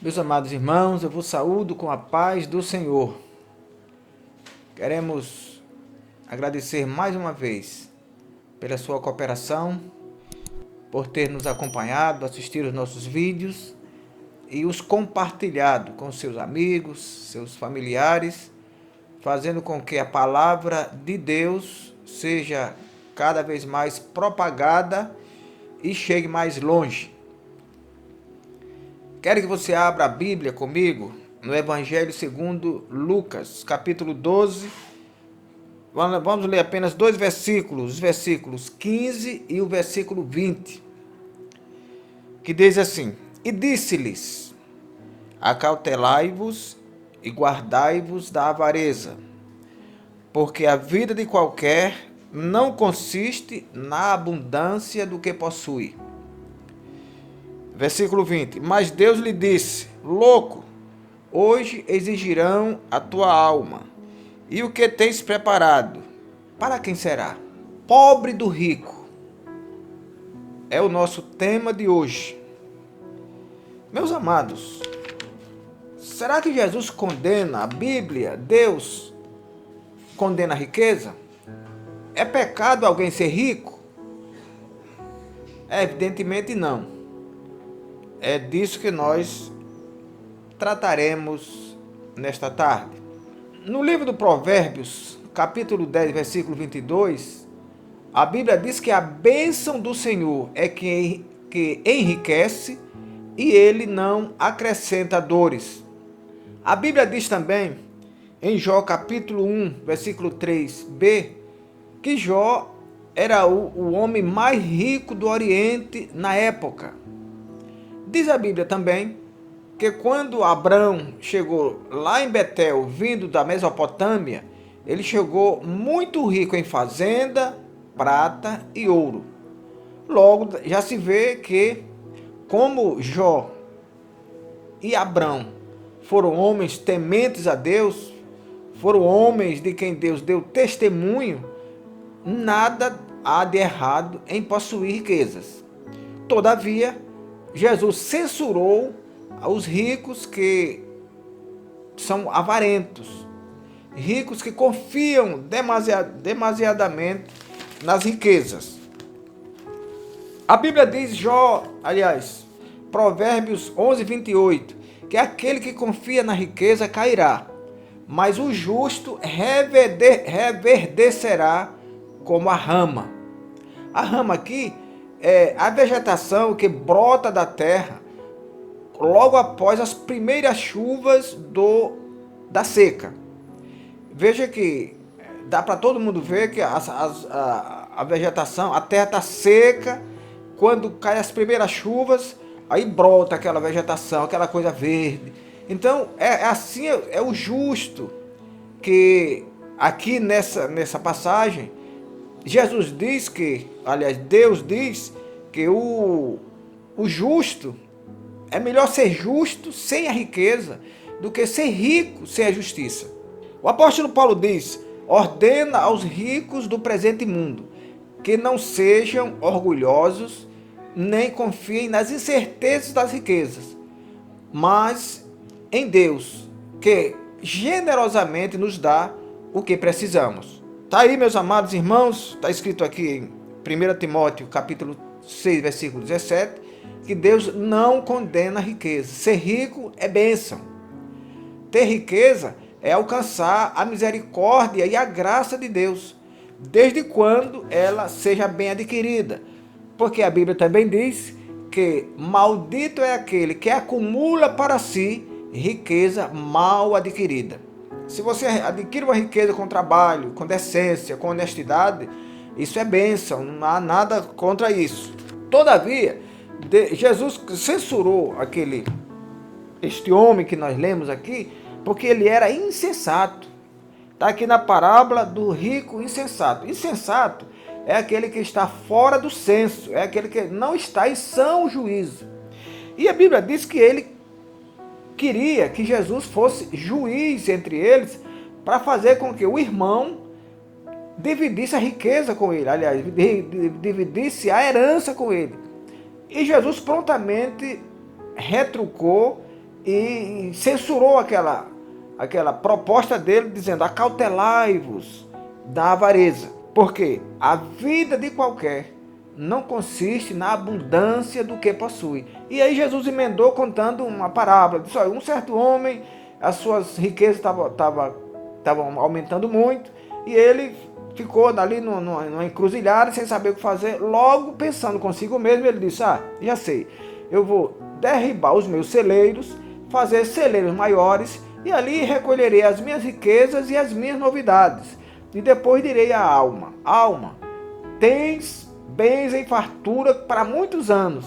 Meus amados irmãos, eu vos saúdo com a paz do Senhor. Queremos agradecer mais uma vez pela sua cooperação, por ter nos acompanhado, assistido os nossos vídeos e os compartilhado com seus amigos, seus familiares, fazendo com que a palavra de Deus seja cada vez mais propagada e chegue mais longe. Quero que você abra a Bíblia comigo no Evangelho segundo Lucas, capítulo 12. Vamos ler apenas dois versículos, os versículos 15 e o versículo 20, que diz assim: E disse-lhes: Acautelai-vos e guardai-vos da avareza, porque a vida de qualquer não consiste na abundância do que possui. Versículo 20. Mas Deus lhe disse: Louco, hoje exigirão a tua alma. E o que tens preparado? Para quem será? Pobre do rico. É o nosso tema de hoje. Meus amados, será que Jesus condena a Bíblia? Deus condena a riqueza? É pecado alguém ser rico? Evidentemente não. É disso que nós trataremos nesta tarde. No livro do Provérbios, capítulo 10, versículo 22, a Bíblia diz que a bênção do Senhor é que enriquece e ele não acrescenta dores. A Bíblia diz também, em Jó capítulo 1, versículo 3b, que Jó era o homem mais rico do Oriente na época. Diz a Bíblia também que quando Abrão chegou lá em Betel, vindo da Mesopotâmia, ele chegou muito rico em fazenda, prata e ouro. Logo, já se vê que, como Jó e Abrão foram homens tementes a Deus, foram homens de quem Deus deu testemunho, nada há de errado em possuir riquezas. Todavia, Jesus censurou os ricos que são avarentos, ricos que confiam demasiadamente nas riquezas. A Bíblia diz, Provérbios 11, 28, que aquele que confia na riqueza cairá, mas o justo reverdecerá como a rama. A rama aqui é a vegetação que brota da terra logo após as primeiras chuvas da seca. Veja que dá para todo mundo ver que a vegetação, a terra está seca, quando caem as primeiras chuvas, aí brota aquela vegetação, aquela coisa verde. Então, assim, é o justo, que aqui nessa passagem, Jesus diz que, Deus diz que o justo, é melhor ser justo sem a riqueza do que ser rico sem a justiça. O apóstolo Paulo diz: ordena aos ricos do presente mundo que não sejam orgulhosos, nem confiem nas incertezas das riquezas, mas em Deus, que generosamente nos dá o que precisamos. Está aí, meus amados irmãos, está escrito aqui em 1 Timóteo, capítulo 6, versículo 17, que Deus não condena a riqueza. Ser rico é bênção. Ter riqueza é alcançar a misericórdia e a graça de Deus, desde quando ela seja bem adquirida. Porque a Bíblia também diz que maldito é aquele que acumula para si riqueza mal adquirida. Se você adquire uma riqueza com trabalho, com decência, com honestidade, isso é bênção, não há nada contra isso. Todavia, Jesus censurou este homem que nós lemos aqui, porque ele era insensato. Está aqui na parábola do rico insensato. Insensato é aquele que está fora do senso, é aquele que não está em são juízo. E a Bíblia diz que ele queria que Jesus fosse juiz entre eles, para fazer com que o irmão dividisse a riqueza com ele, dividisse a herança com ele. E Jesus prontamente retrucou e censurou aquela proposta dele, dizendo: acautelai-vos da avareza. Porque a vida de qualquer não consiste na abundância do que possui. E aí Jesus emendou contando uma parábola. Disse: olha, um certo homem, as suas riquezas estavam aumentando muito, e ele ficou ali numa encruzilhada, sem saber o que fazer. Logo, pensando consigo mesmo, ele disse: já sei, eu vou derribar os meus celeiros, fazer celeiros maiores, e ali recolherei as minhas riquezas e as minhas novidades. E depois direi à alma: alma, tens bens em fartura para muitos anos.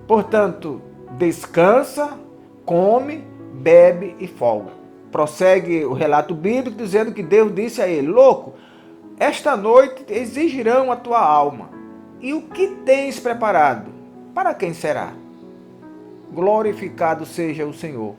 Portanto, descansa, come, bebe e folga. Prossegue o relato bíblico dizendo que Deus disse a ele: louco, esta noite exigirão a tua alma. E o que tens preparado? Para quem será? Glorificado seja o Senhor.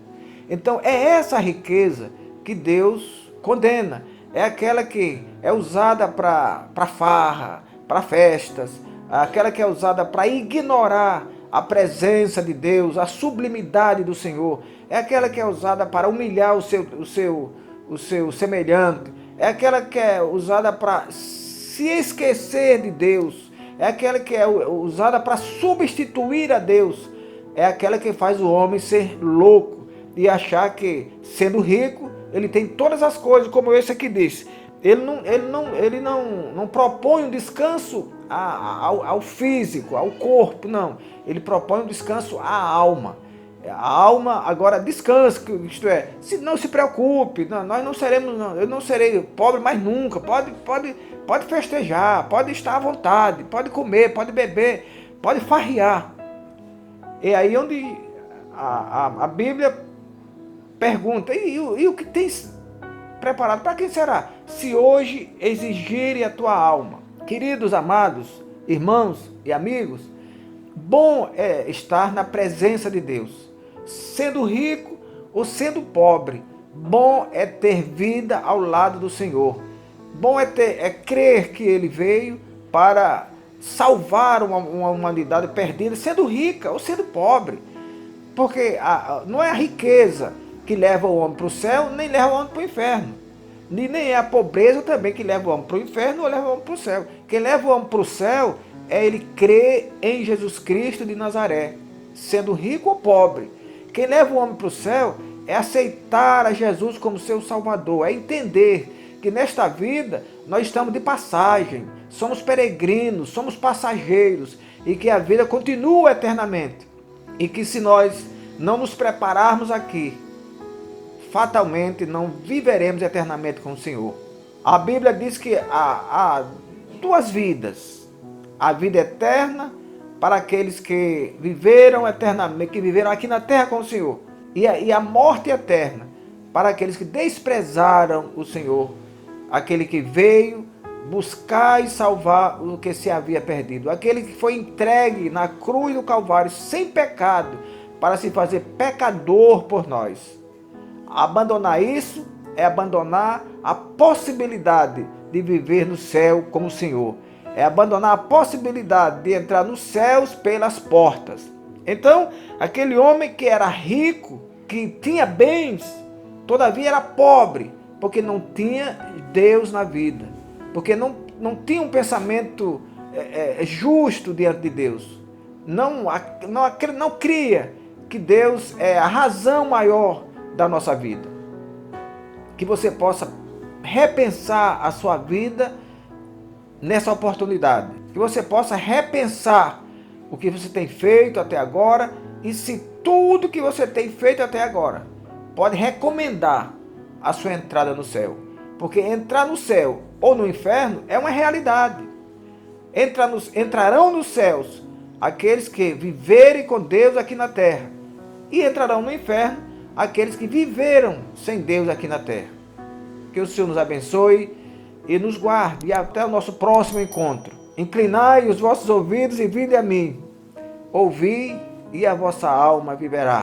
Então é essa riqueza que Deus condena. É aquela que é usada para farra, para festas, aquela que é usada para ignorar a presença de Deus, a sublimidade do Senhor. É aquela que é usada para humilhar o seu semelhante. É aquela que é usada para se esquecer de Deus. É aquela que é usada para substituir a Deus. É aquela que faz o homem ser louco e achar que, sendo rico, ele tem todas as coisas, como esse aqui disse. Ele não propõe um descanso ao físico, ao corpo, não. Ele propõe um descanso à alma. A alma agora descansa, isto é, não se preocupe, nós não seremos, eu não serei pobre mais nunca. Pode festejar, pode estar à vontade, pode comer, pode beber, pode farrear. É aí onde a Bíblia pergunta: e o que tens preparado? Para quem será? Se hoje exigirem a tua alma. Queridos amados, irmãos e amigos, bom é estar na presença de Deus. Sendo rico ou sendo pobre, bom é ter vida ao lado do Senhor. Bom é crer que Ele veio para salvar uma humanidade perdida, sendo rica ou sendo pobre. Porque não é a riqueza que leva o homem para o céu, nem leva o homem para o inferno. Nem é a pobreza também que leva o homem para o inferno ou leva o homem para o céu. Quem leva o homem para o céu é ele crer em Jesus Cristo de Nazaré, sendo rico ou pobre. Quem leva o homem para o céu é aceitar a Jesus como seu Salvador, é entender que nesta vida nós estamos de passagem, somos peregrinos, somos passageiros, e que a vida continua eternamente. E que se nós não nos prepararmos aqui, fatalmente não viveremos eternamente com o Senhor. A Bíblia diz que há duas vidas: a vida eterna para aqueles que viveram eternamente, que viveram aqui na terra com o Senhor, e a morte eterna para aqueles que desprezaram o Senhor, aquele que veio buscar e salvar o que se havia perdido, aquele que foi entregue na cruz do Calvário sem pecado para se fazer pecador por nós. Abandonar isso é abandonar a possibilidade de viver no céu com o Senhor. É abandonar a possibilidade de entrar nos céus pelas portas. Então, aquele homem que era rico, que tinha bens, todavia era pobre, porque não tinha Deus na vida, porque não tinha um pensamento justo diante de Deus. Não cria que Deus é a razão maior da nossa vida. Que você possa repensar a sua vida nessa oportunidade. Que você possa repensar o que você tem feito até agora, e se tudo que você tem feito até agora pode recomendar a sua entrada no céu. Porque entrar no céu ou no inferno é uma realidade. Entrarão nos céus aqueles que viverem com Deus aqui na terra, e entrarão no inferno aqueles que viveram sem Deus aqui na terra. Que o Senhor nos abençoe e nos guarde, e até o nosso próximo encontro. Inclinai os vossos ouvidos e vinde a mim. Ouvi, e a vossa alma viverá.